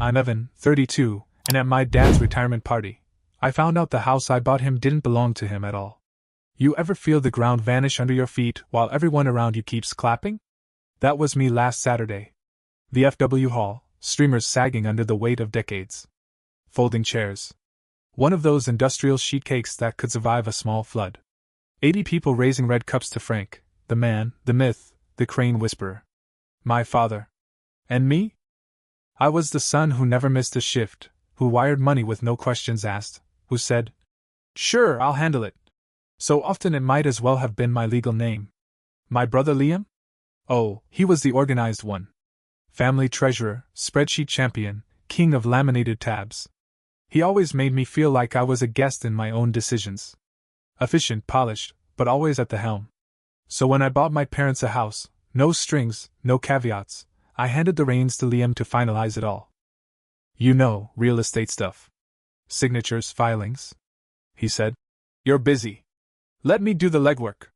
I'm Evan, 32, and at my dad's retirement party, I found out the house I bought him didn't belong to him at all. You ever feel the ground vanish under your feet while everyone around you keeps clapping? That was me last Saturday. The FW Hall, streamers sagging under the weight of decades. Folding chairs. One of those industrial sheet cakes that could survive a small flood. 80 people raising red cups to Frank, the man, the myth, the crane whisperer. My father. And me? I was the son who never missed a shift, who wired money with no questions asked, who said, "Sure, I'll handle it." So often it might as well have been my legal name. My brother Liam? Oh, he was the organized one. Family treasurer, spreadsheet champion, king of laminated tabs. He always made me feel like I was a guest in my own decisions. Efficient, polished, but always at the helm. So when I bought my parents a house, no strings, no caveats, I handed the reins to Liam to finalize it all. You know, real estate stuff. Signatures, filings. He said. You're busy. Let me do the legwork.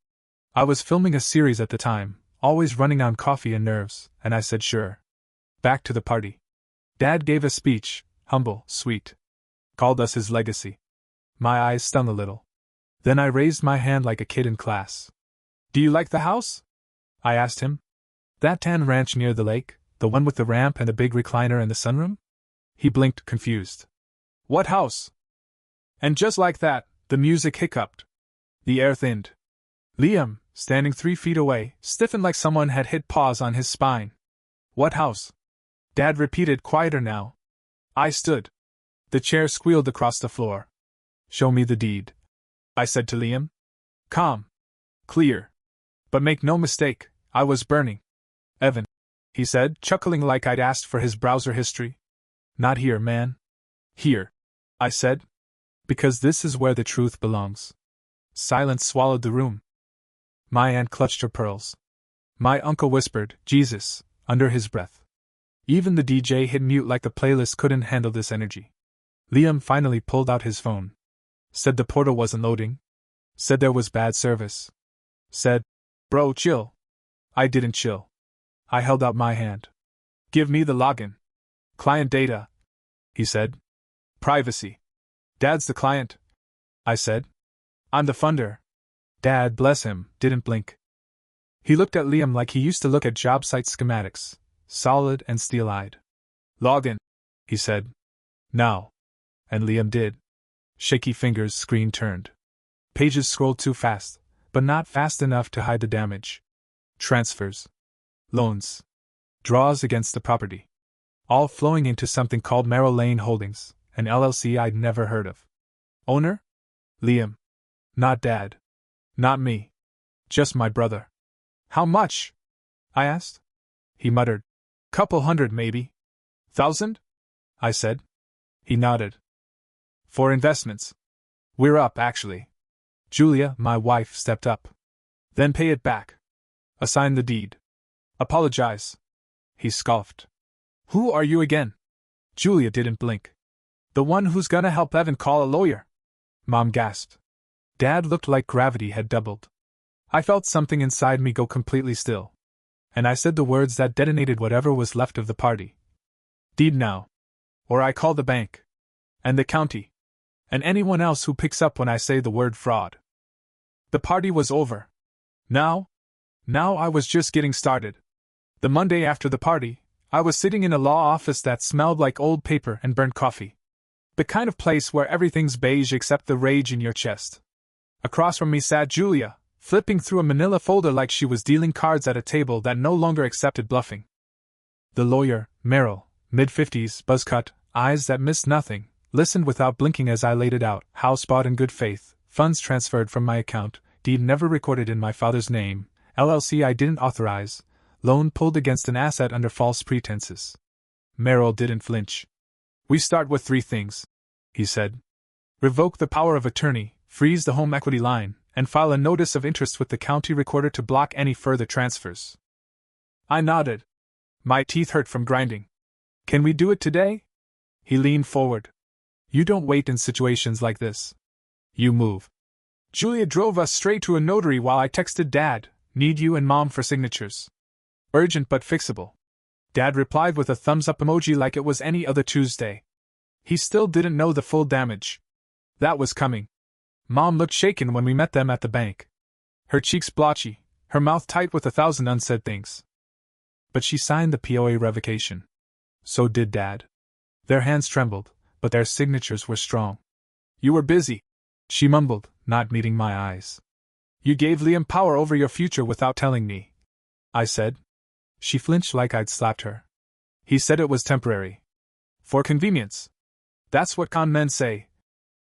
I was filming a series at the time, always running on coffee and nerves, and I said sure. Back to the party. Dad gave a speech, humble, sweet. Called us his legacy. My eyes stung a little. Then I raised my hand like a kid in class. Do you like the house? I asked him. That tan ranch near the lake, the one with the ramp and the big recliner and the sunroom? He blinked, confused. What house? And just like that, the music hiccuped. The air thinned. Liam, standing 3 feet away, stiffened like someone had hit pause on his spine. What house? Dad repeated, quieter now. I stood. The chair squealed across the floor. Show me the deed, I said to Liam. Calm. Clear. But make no mistake, I was burning. Evan, he said, chuckling like I'd asked for his browser history. Not here, man. Here, I said. Because this is where the truth belongs. Silence swallowed the room. My aunt clutched her pearls. My uncle whispered, Jesus, under his breath. Even the DJ hit mute like the playlist couldn't handle this energy. Liam finally pulled out his phone. Said the portal wasn't loading. Said there was bad service. Said, bro, chill. I didn't chill. I held out my hand. Give me the login. Client data, he said. Privacy. Dad's the client, I said. I'm the funder. Dad, bless him, didn't blink. He looked at Liam like he used to look at job site schematics, solid and steel-eyed. Login, he said. Now. And Liam did. Shaky fingers, screen turned. Pages scrolled too fast, but not fast enough to hide the damage. Transfers. Loans. Draws against the property. All flowing into something called Merrill Lane Holdings, an LLC I'd never heard of. Owner? Liam. Not Dad. Not me. Just my brother. How much? I asked. He muttered. Couple hundred, maybe. 1,000? I said. He nodded. For investments. We're up, actually. Julia, my wife, stepped up. Then pay it back. Assign the deed. Apologize. He scoffed. Who are you again? Julia didn't blink. The one who's gonna help Evan call a lawyer. Mom gasped. Dad looked like gravity had doubled. I felt something inside me go completely still. And I said the words that detonated whatever was left of the party. Deed now. Or I call the bank. And the county. And anyone else who picks up when I say the word fraud. The party was over. Now I was just getting started. The Monday after the party, I was sitting in a law office that smelled like old paper and burnt coffee. The kind of place where everything's beige except the rage in your chest. Across from me sat Julia, flipping through a manila folder like she was dealing cards at a table that no longer accepted bluffing. The lawyer, Merrill, mid-50s, buzzcut, eyes that missed nothing, listened without blinking as I laid it out. House bought in good faith, funds transferred from my account, deed never recorded in my father's name, LLC I didn't authorize, loan pulled against an asset under false pretenses. Merrill didn't flinch. We start with 3 things, he said. Revoke the power of attorney, freeze the home equity line, and file a notice of interest with the county recorder to block any further transfers. I nodded. My teeth hurt from grinding. Can we do it today? He leaned forward. You don't wait in situations like this. You move. Julia drove us straight to a notary while I texted Dad, need you and Mom for signatures. Urgent but fixable. Dad replied with a thumbs-up emoji like it was any other Tuesday. He still didn't know the full damage that was coming. Mom looked shaken when we met them at the bank. Her cheeks blotchy, her mouth tight with 1,000 unsaid things. But she signed the POA revocation. So did Dad. Their hands trembled, but their signatures were strong. You were busy, she mumbled, not meeting my eyes. You gave Liam power over your future without telling me, I said. She flinched like I'd slapped her. He said it was temporary. For convenience. That's what con men say,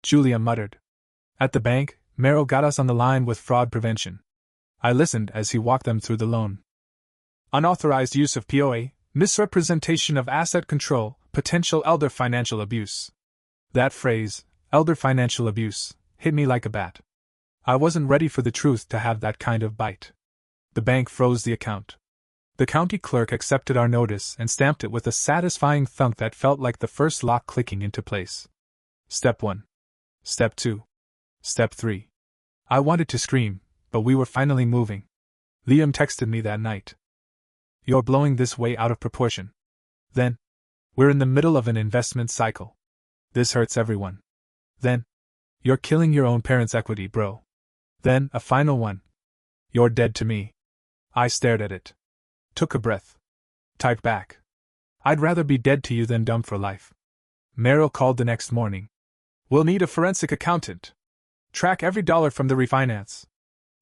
Julia muttered. At the bank, Merrill got us on the line with fraud prevention. I listened as he walked them through the loan. Unauthorized use of POA, misrepresentation of asset control, potential elder financial abuse. That phrase, elder financial abuse, hit me like a bat. I wasn't ready for the truth to have that kind of bite. The bank froze the account. The county clerk accepted our notice and stamped it with a satisfying thunk that felt like the first lock clicking into place. Step 1. Step 2. Step 3. I wanted to scream, but we were finally moving. Liam texted me that night. You're blowing this way out of proportion. Then, we're in the middle of an investment cycle. This hurts everyone. Then, you're killing your own parents' equity, bro. Then, a final one. You're dead to me. I stared at it. Took a breath. Typed back. I'd rather be dead to you than dumb for life. Merrill called the next morning. We'll need a forensic accountant. Track every dollar from the refinance.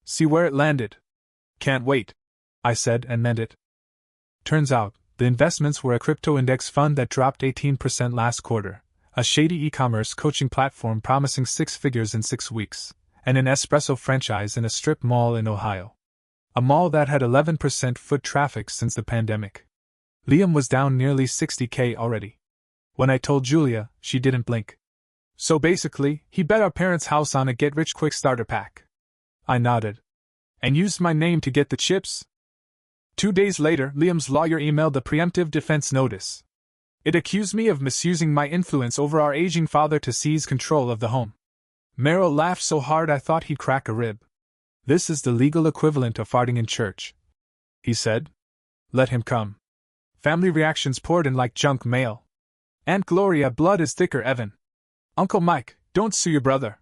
See where it landed. Can't wait, I said and meant it. Turns out, the investments were a crypto index fund that dropped 18% last quarter, a shady e-commerce coaching platform promising 6 figures in 6 weeks, and an espresso franchise in a strip mall in Ohio. A mall that had 11% foot traffic since the pandemic. Liam was down nearly $60K already. When I told Julia, she didn't blink. So basically, he bet our parents' house on a get-rich-quick starter pack. I nodded. And used my name to get the chips? 2 days later, Liam's lawyer emailed the preemptive defense notice. It accused me of misusing my influence over our aging father to seize control of the home. Merrill laughed so hard I thought he'd crack a rib. This is the legal equivalent of farting in church, he said. Let him come. Family reactions poured in like junk mail. Aunt Gloria, blood is thicker, Evan. Uncle Mike, don't sue your brother.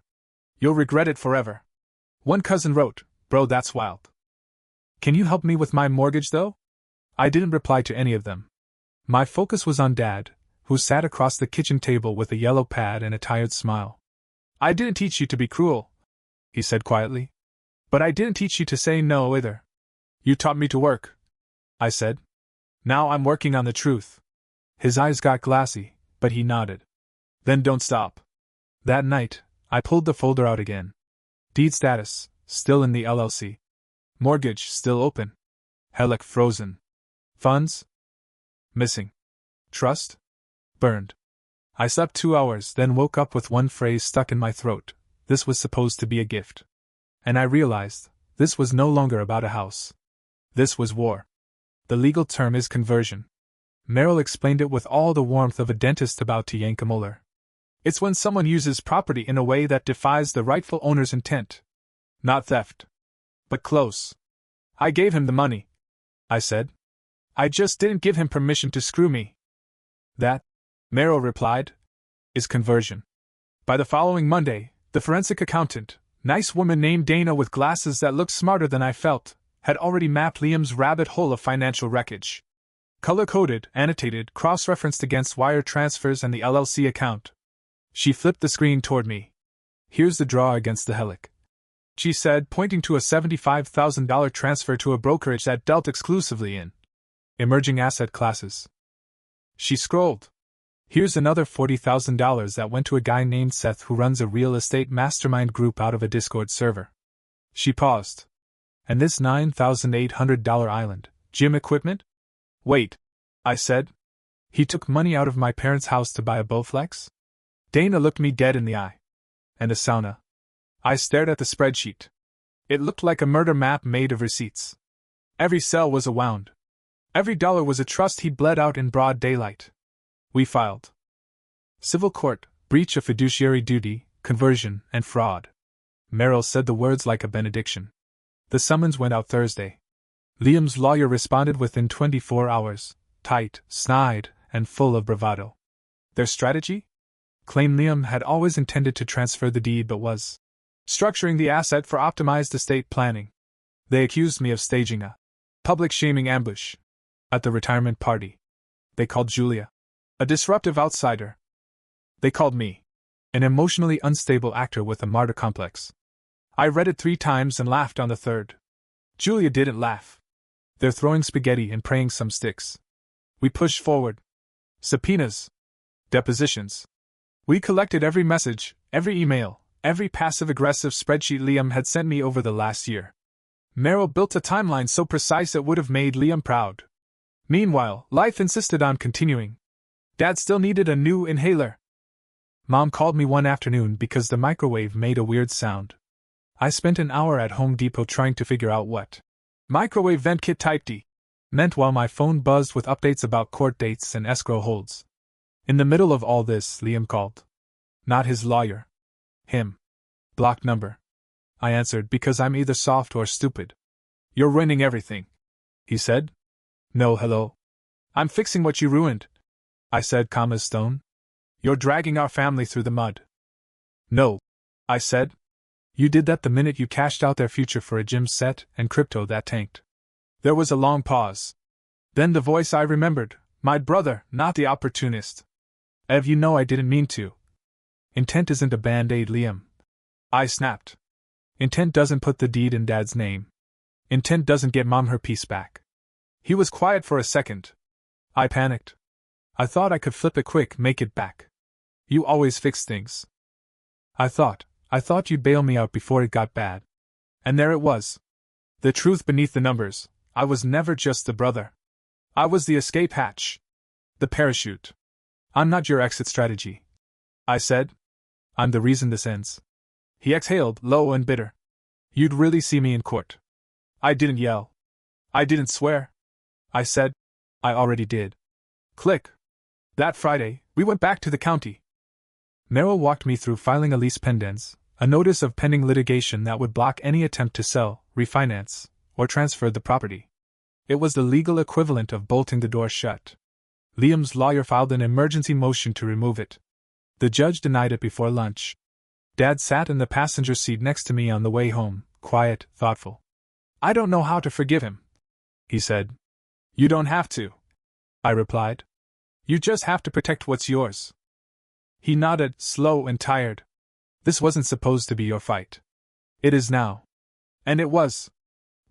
You'll regret it forever. One cousin wrote, bro, that's wild. Can you help me with my mortgage, though? I didn't reply to any of them. My focus was on Dad, who sat across the kitchen table with a yellow pad and a tired smile. I didn't teach you to be cruel, he said quietly. But I didn't teach you to say no either. You taught me to work, I said. Now I'm working on the truth. His eyes got glassy, but he nodded. Then don't stop. That night, I pulled the folder out again. Deed status, still in the LLC. Mortgage, still open. HELOC frozen. Funds? Missing. Trust? Burned. I slept 2 hours, then woke up with one phrase stuck in my throat. This was supposed to be a gift. And I realized, this was no longer about a house. This was war. The legal term is conversion. Merrill explained it with all the warmth of a dentist about to yank a molar. It's when someone uses property in a way that defies the rightful owner's intent. Not theft. But close. I gave him the money, I said. I just didn't give him permission to screw me. That, Merrill replied, is conversion. By the following Monday, the forensic accountant, nice woman named Dana with glasses that looked smarter than I felt, had already mapped Liam's rabbit hole of financial wreckage. Color-coded, annotated, cross-referenced against wire transfers and the LLC account. She flipped the screen toward me. Here's the draw against the HELOC, she said, pointing to a $75,000 transfer to a brokerage that dealt exclusively in emerging asset classes. She scrolled. Here's another $40,000 that went to a guy named Seth who runs a real estate mastermind group out of a Discord server. She paused. And this $9,800 island, gym equipment? Wait, I said. He took money out of my parents' house to buy a Bowflex? Dana looked me dead in the eye. And a sauna. I stared at the spreadsheet. It looked like a murder map made of receipts. Every cell was a wound. Every dollar was a trust he'd bled out in broad daylight. We filed. Civil court, breach of fiduciary duty, conversion, and fraud. Merrill said the words like a benediction. The summons went out Thursday. Liam's lawyer responded within 24 hours, tight, snide, and full of bravado. Their strategy? Claimed Liam had always intended to transfer the deed but was structuring the asset for optimized estate planning. They accused me of staging a public shaming ambush at the retirement party. They called Julia a disruptive outsider. They called me an emotionally unstable actor with a martyr complex. I read it 3 times and laughed on the 3rd. Julia didn't laugh. They're throwing spaghetti and praying some sticks. We pushed forward. Subpoenas. Depositions. We collected every message, every email, every passive-aggressive spreadsheet Liam had sent me over the last year. Merrill built a timeline so precise it would have made Liam proud. Meanwhile, life insisted on continuing. Dad still needed a new inhaler. Mom called me one afternoon because the microwave made a weird sound. I spent an hour at Home Depot trying to figure out what microwave vent kit type D meant while my phone buzzed with updates about court dates and escrow holds. In the middle of all this, Liam called. Not his lawyer. Him. Block number. I answered because I'm either soft or stupid. You're ruining everything, he said. No, hello. I'm fixing what you ruined, I said, calm as stone. You're dragging our family through the mud. No, I said. You did that the minute you cashed out their future for a gym set and crypto that tanked. There was a long pause. Then the voice I remembered, my brother, not the opportunist. Ev, you know I didn't mean to. Intent isn't a band-aid, Liam. I snapped. Intent doesn't put the deed in Dad's name. Intent doesn't get Mom her peace back. He was quiet for a second. I panicked. I thought I could flip it quick, make it back. You always fix things. I thought you'd bail me out before it got bad. And there it was. The truth beneath the numbers. I was never just the brother. I was the escape hatch. The parachute. I'm not your exit strategy, I said. I'm the reason this ends. He exhaled, low and bitter. You'd really see me in court. I didn't yell. I didn't swear. I said, I already did. Click. That Friday, we went back to the county. Merrill walked me through filing a lease pendens, a notice of pending litigation that would block any attempt to sell, refinance, or transfer the property. It was the legal equivalent of bolting the door shut. Liam's lawyer filed an emergency motion to remove it. The judge denied it before lunch. Dad sat in the passenger seat next to me on the way home, quiet, thoughtful. I don't know how to forgive him, he said. You don't have to, I replied. You just have to protect what's yours. He nodded, slow and tired. This wasn't supposed to be your fight. It is now. And it was.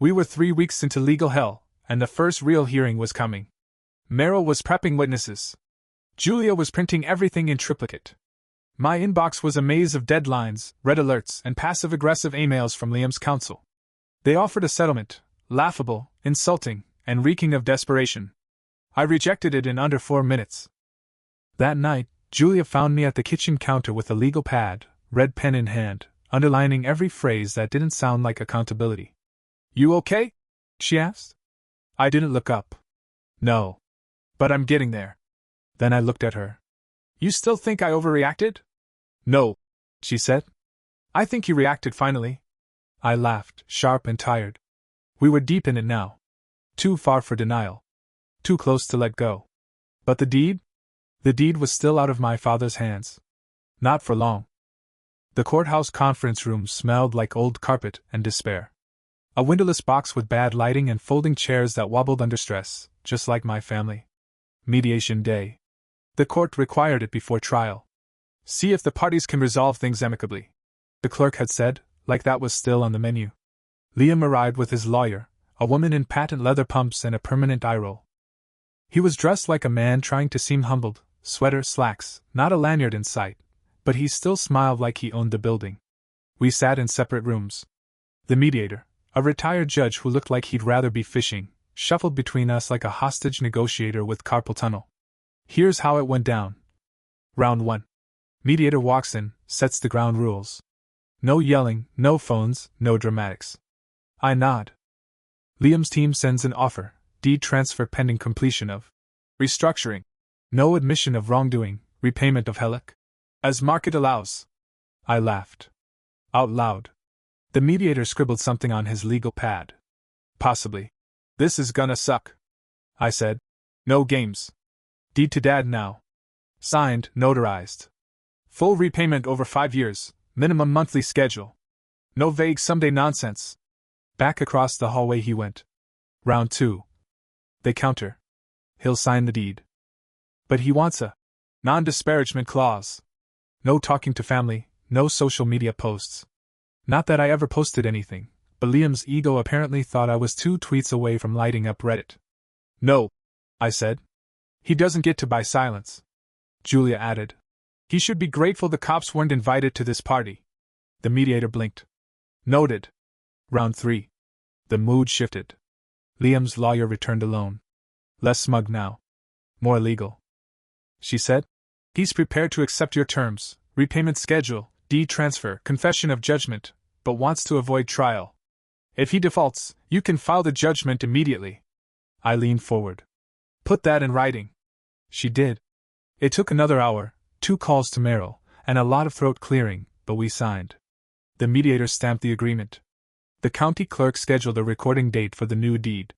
We were 3 weeks into legal hell, and the first real hearing was coming. Merrill was prepping witnesses. Julia was printing everything in triplicate. My inbox was a maze of deadlines, red alerts, and passive-aggressive emails from Liam's counsel. They offered a settlement, laughable, insulting, and reeking of desperation. I rejected it in under 4 minutes. That night, Julia found me at the kitchen counter with a legal pad, red pen in hand, underlining every phrase that didn't sound like accountability. You okay? She asked. I didn't look up. No. But I'm getting there. Then I looked at her. You still think I overreacted? No, she said. I think you reacted finally. I laughed, sharp and tired. We were deep in it now. Too far for denial. Too close to let go. But the deed? The deed was still out of my father's hands. Not for long. The courthouse conference room smelled like old carpet and despair. A windowless box with bad lighting and folding chairs that wobbled under stress, just like my family. Mediation day. The court required it before trial. See if the parties can resolve things amicably, the clerk had said, like that was still on the menu. Liam arrived with his lawyer, a woman in patent leather pumps and a permanent eye roll. He was dressed like a man trying to seem humbled, sweater, slacks, not a lanyard in sight, but he still smiled like he owned the building. We sat in separate rooms. The mediator, a retired judge who looked like he'd rather be fishing, shuffled between us like a hostage negotiator with carpal tunnel. Here's how it went down. Round 1. Mediator walks in, sets the ground rules. No yelling, no phones, no dramatics. I nod. Liam's team sends an offer, deed transfer pending completion of restructuring. No admission of wrongdoing, repayment of Hellick. As market allows. I laughed. Out loud. The mediator scribbled something on his legal pad. Possibly. This is gonna suck, I said. No games. Deed to Dad now. Signed, notarized. Full repayment over 5 years, minimum monthly schedule. No vague someday nonsense. Back across the hallway he went. Round 2. They counter. He'll sign the deed. But he wants a non-disparagement clause. No talking to family, no social media posts. Not that I ever posted anything, but Liam's ego apparently thought I was 2 tweets away from lighting up Reddit. No, I said. He doesn't get to buy silence. Julia added. He should be grateful the cops weren't invited to this party. The mediator blinked. Noted. Round 3. The mood shifted. Liam's lawyer returned alone. Less smug now. More legal. She said. He's prepared to accept your terms, repayment schedule, deed transfer, confession of judgment, but wants to avoid trial. If he defaults, you can file the judgment immediately. I leaned forward. Put that in writing. She did. It took another hour, 2 calls to Merrill, and a lot of throat clearing, but we signed. The mediator stamped the agreement. The county clerk scheduled a recording date for the new deed.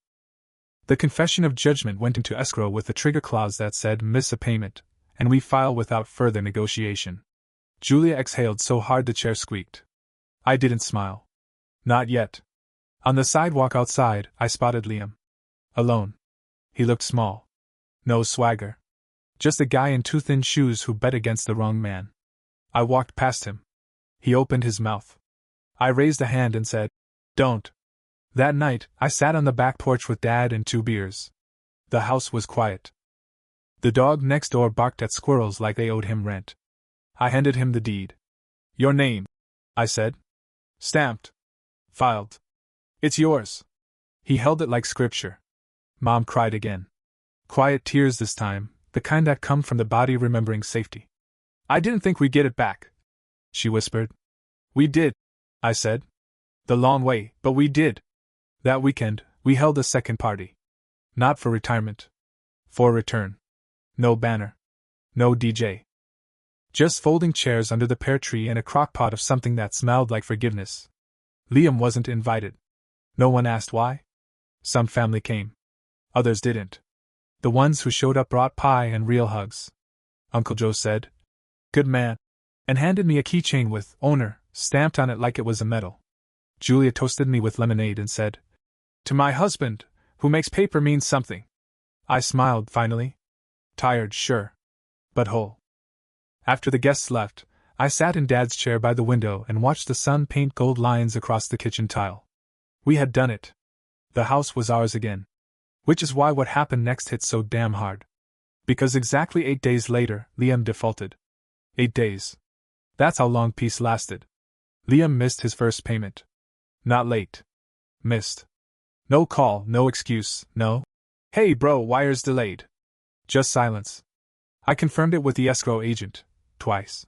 The confession of judgment went into escrow with a trigger clause that said miss a payment, and we file without further negotiation. Julia exhaled so hard the chair squeaked. I didn't smile. Not yet. On the sidewalk outside, I spotted Liam. Alone. He looked small. No swagger. Just a guy in too thin shoes who bet against the wrong man. I walked past him. He opened his mouth. I raised a hand and said, Don't. That night, I sat on the back porch with Dad and 2 beers. The house was quiet. The dog next door barked at squirrels like they owed him rent. I handed him the deed. Your name, I said. Stamped. Filed. It's yours. He held it like scripture. Mom cried again. Quiet tears this time, the kind that come from the body remembering safety. I didn't think we'd get it back, she whispered. We did, I said. The long way, but we did. That weekend, we held a second party. Not for retirement. For return. No banner. No DJ. Just folding chairs under the pear tree and a crock pot of something that smelled like forgiveness. Liam wasn't invited. No one asked why. Some family came. Others didn't. The ones who showed up brought pie and real hugs. Uncle Joe said, Good man, and handed me a keychain with owner stamped on it like it was a medal. Julia toasted me with lemonade and said, To my husband, who makes paper mean something. I smiled finally. Tired, sure. But whole. After the guests left, I sat in Dad's chair by the window and watched the sun paint gold lines across the kitchen tile. We had done it. The house was ours again. Which is why what happened next hit so damn hard. Because exactly 8 days later, Liam defaulted. 8 days. That's how long peace lasted. Liam missed his first payment. Not late. Missed. No call, no excuse, no. Hey bro, wire's delayed. Just silence. I confirmed it with the escrow agent, twice.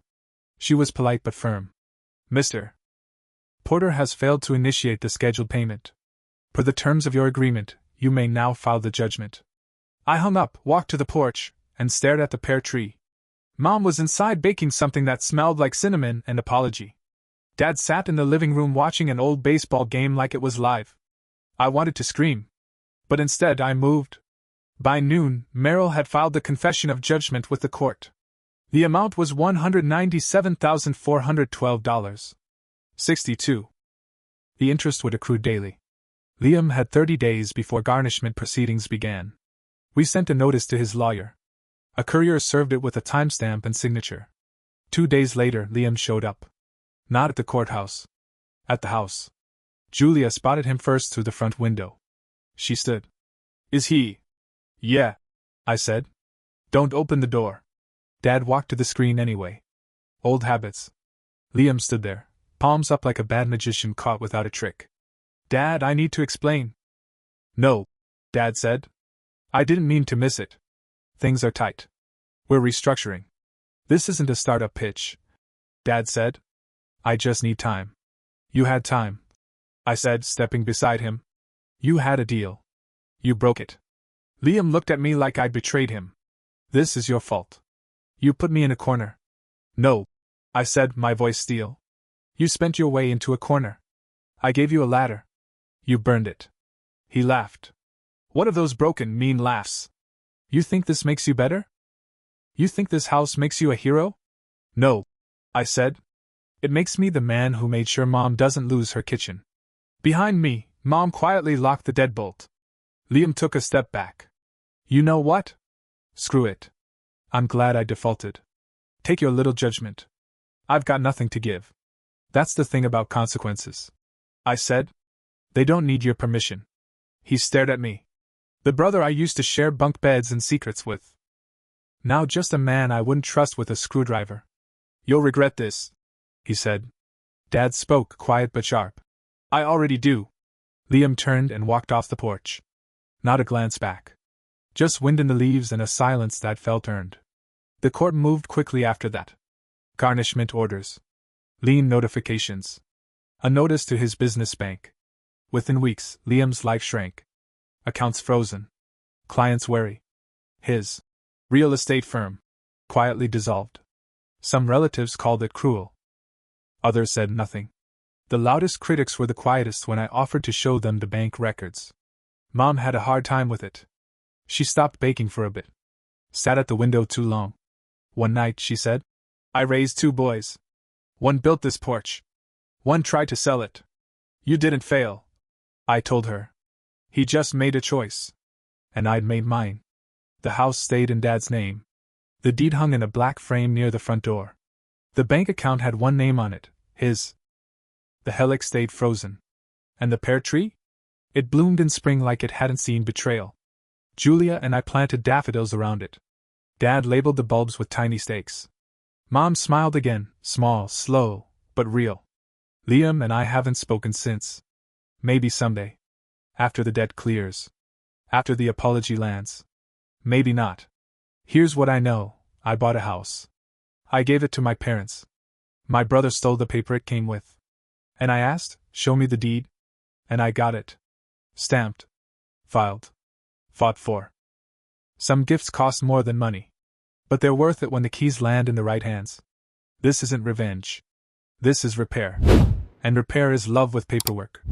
She was polite but firm. Mr. Porter has failed to initiate the scheduled payment. Per the terms of your agreement, you may now file the judgment. I hung up, walked to the porch, and stared at the pear tree. Mom was inside baking something that smelled like cinnamon and apology. Dad sat in the living room watching an old baseball game like it was live. I wanted to scream. But instead I moved. By noon, Merrill had filed the confession of judgment with the court. The amount was $197,412.62. The interest would accrue daily. Liam had 30 days before garnishment proceedings began. We sent a notice to his lawyer. A courier served it with a timestamp and signature. 2 days later, Liam showed up. Not at the courthouse. At the house. Julia spotted him first through the front window. She stood. Is he? Yeah, I said. Don't open the door. Dad walked to the screen anyway. Old habits. Liam stood there, palms up like a bad magician caught without a trick. Dad, I need to explain. No, Dad said. I didn't mean to miss it. Things are tight. We're restructuring. This isn't a startup pitch. Dad said. I just need time. You had time, I said, stepping beside him. You had a deal. You broke it. Liam looked at me like I'd betrayed him. This is your fault. You put me in a corner. No, I said, my voice steel. You spent your way into a corner. I gave you a ladder. You burned it. He laughed. What of those broken, mean laughs? You think this makes you better? You think this house makes you a hero? No, I said. It makes me the man who made sure Mom doesn't lose her kitchen. Behind me, Mom quietly locked the deadbolt. Liam took a step back. You know what? Screw it. I'm glad I defaulted. Take your little judgment. I've got nothing to give. That's the thing about consequences, I said. They don't need your permission. He stared at me. The brother I used to share bunk beds and secrets with. Now just a man I wouldn't trust with a screwdriver. You'll regret this, he said. Dad spoke quiet but sharp. I already do. Liam turned and walked off the porch. Not a glance back. Just wind in the leaves and a silence that felt earned. The court moved quickly after that. Garnishment orders. Lien notifications. A notice to his business bank. Within weeks, Liam's life shrank. Accounts frozen. Clients wary. His real estate firm quietly dissolved. Some relatives called it cruel. Others said nothing. The loudest critics were the quietest when I offered to show them the bank records. Mom had a hard time with it. She stopped baking for a bit. Sat at the window too long. One night, she said, I raised 2 boys. One built this porch. One tried to sell it. You didn't fail, I told her. He just made a choice. And I'd made mine. The house stayed in Dad's name. The deed hung in a black frame near the front door. The bank account had one name on it, his. The helix stayed frozen. And the pear tree? It bloomed in spring like it hadn't seen betrayal. Julia and I planted daffodils around it. Dad labeled the bulbs with tiny stakes. Mom smiled again, small, slow, but real. Liam and I haven't spoken since. Maybe someday. After the debt clears. After the apology lands. Maybe not. Here's what I know, I bought a house. I gave it to my parents. My brother stole the paper it came with. And I asked, show me the deed. And I got it. Stamped. Filed. Fought for. Some gifts cost more than money. But they're worth it when the keys land in the right hands. This isn't revenge. This is repair. And repair is love with paperwork.